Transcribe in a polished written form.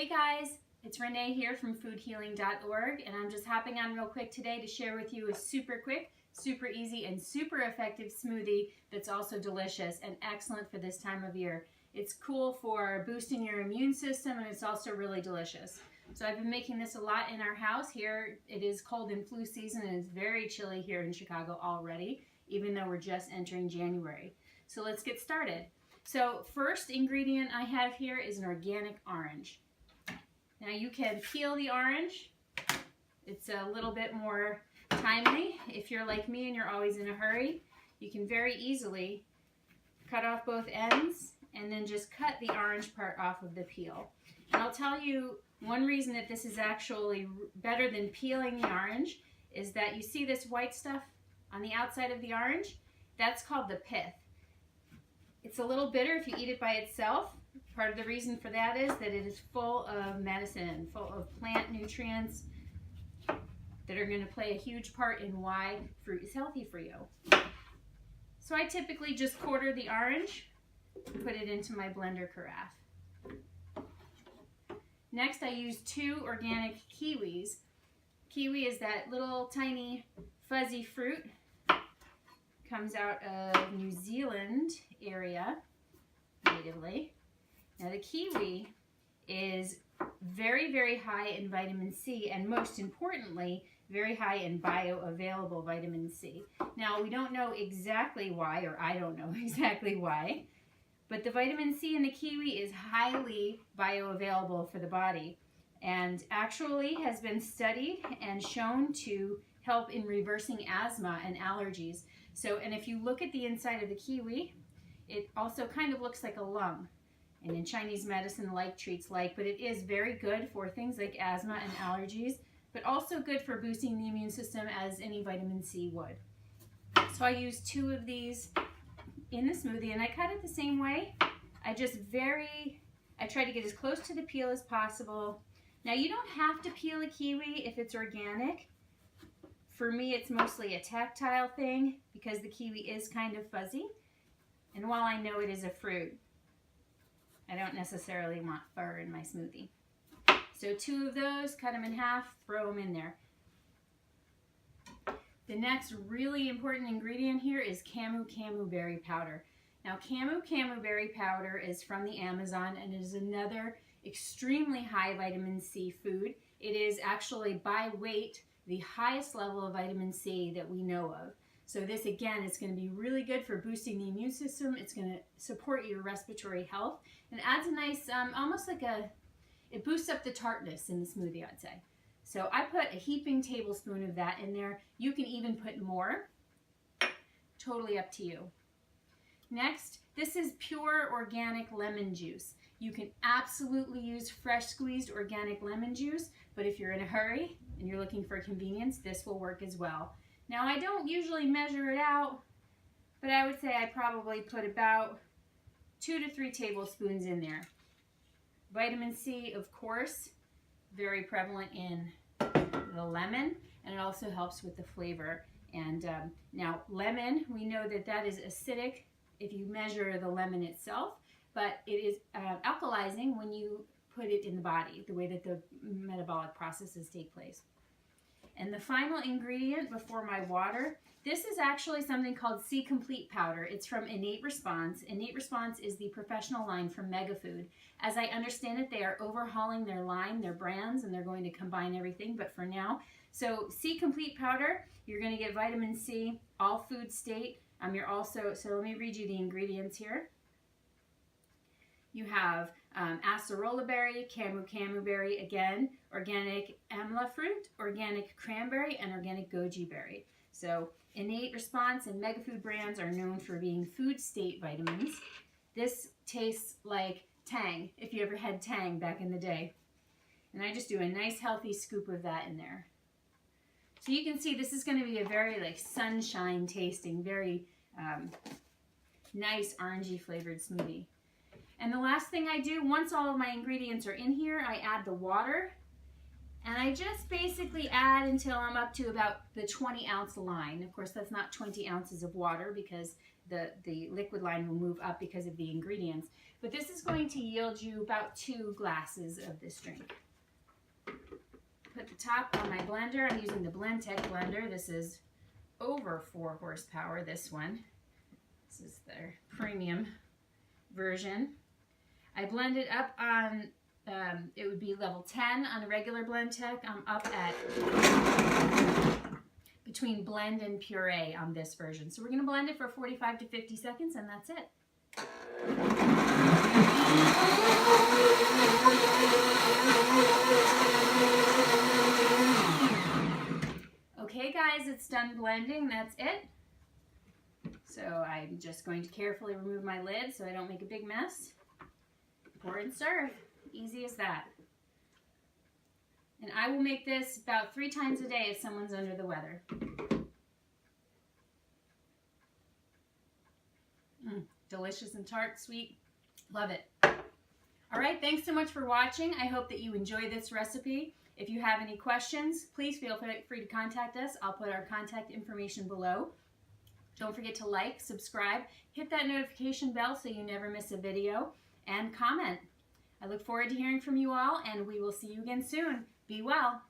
Hey guys, it's Renee here from FoodHealing.org, and I'm just hopping on real quick today to share with you a super quick, super easy, and super effective smoothie that's also delicious and excellent for this time of year. It's cool for boosting your immune system, and it's also really delicious. So I've been making this a lot in our house. Here it is cold and flu season, and it's very chilly here in Chicago already, even though we're just entering January. So let's get started. So first ingredient I have here is an organic orange. Now you can peel the orange. It's a little bit more timely. If you're like me and you're always in a hurry, you can very easily cut off both ends and then just cut the orange part off of the peel. And I'll tell you one reason that this is actually better than peeling the orange is that you see this white stuff on the outside of the orange? That's called the pith. It's a little bitter if you eat it by itself. Part of the reason for that is that it is full of medicine, full of plant nutrients that are going to play a huge part in why fruit is healthy for you. So I typically just quarter the orange and put it into my blender carafe. Next I use 2 organic kiwis. Kiwi is that little tiny fuzzy fruit. Comes out of New Zealand area natively. Now the kiwi is very, very high in vitamin C, and most importantly, very high in bioavailable vitamin C. Now we don't know exactly why, or I don't know exactly why, but the vitamin C in the kiwi is highly bioavailable for the body and actually has been studied and shown to help in reversing asthma and allergies. So, and if you look at the inside of the kiwi, it also kind of looks like a lung. And in Chinese medicine, like treats like, but it is very good for things like asthma and allergies, but also good for boosting the immune system as any vitamin C would. So I use 2 of these in the smoothie, and I cut it the same way. I try to get as close to the peel as possible. Now you don't have to peel a kiwi if it's organic. For me, it's mostly a tactile thing because the kiwi is kind of fuzzy. And while I know it is a fruit, I don't necessarily want fur in my smoothie. So 2 of those, cut them in half, throw them in there. The next really important ingredient here is camu berry powder. Now camu berry powder is from the Amazon and is another extremely high vitamin C food. It is actually by weight the highest level of vitamin C that we know of. So this again is going to be really good for boosting the immune system. It's going to support your respiratory health and adds a nice, almost like it boosts up the tartness in the smoothie, I'd say. So I put a heaping tablespoon of that in there. You can even put more. Totally up to you. Next, this is pure organic lemon juice. You can absolutely use fresh squeezed organic lemon juice, but if you're in a hurry and you're looking for convenience, this will work as well. Now I don't usually measure it out, but I would say I probably put about 2 to 3 tablespoons in there. Vitamin C, of course, very prevalent in the lemon, and it also helps with the flavor. And now lemon, we know that that is acidic if you measure the lemon itself, but it is alkalizing when you put it in the body, the way that the metabolic processes take place. And the final ingredient before my water, this is actually something called C Complete powder. It's from Innate Response. Innate Response is the professional line from Mega Food. As I understand it, they are overhauling their line, their brands, and they're going to combine everything, but for now. So C Complete powder, you're going to get vitamin C, all food state. So let me read you the ingredients here. You have acerola berry, camu berry, again, organic amla fruit, organic cranberry, and organic goji berry. So Innate Response and Mega Food brands are known for being food state vitamins. This tastes like Tang, if you ever had Tang back in the day. And I just do a nice healthy scoop of that in there. So you can see this is going to be a very like sunshine tasting, very nice orangey flavored smoothie. And the last thing I do, once all of my ingredients are in here, I add the water. And I just basically add until I'm up to about the 20-ounce line. Of course, that's not 20 ounces of water because the liquid line will move up because of the ingredients. but this is going to yield you about 2 glasses of this drink. Put the top on my blender. I'm using the Blendtec blender. This is over 4 horsepower, this one. This is their premium version. I blend it up on, it would be level 10 on a regular Blendtec. I'm up at between blend and puree on this version. So we're going to blend it for 45 to 50 seconds, and that's it. Okay guys, it's done blending. That's it. So I'm just going to carefully remove my lid so I don't make a big mess. Pour and serve. Easy as that. And I will make this about 3 times a day if someone's under the weather. Delicious and tart, sweet. Love it. All right, thanks so much for watching. I hope that you enjoy this recipe. If you have any questions, please feel free to contact us. I'll put our contact information below. Don't forget to like, subscribe, hit that notification bell so you never miss a video, and comment. I look forward to hearing from you all, and we will see you again soon. Be well.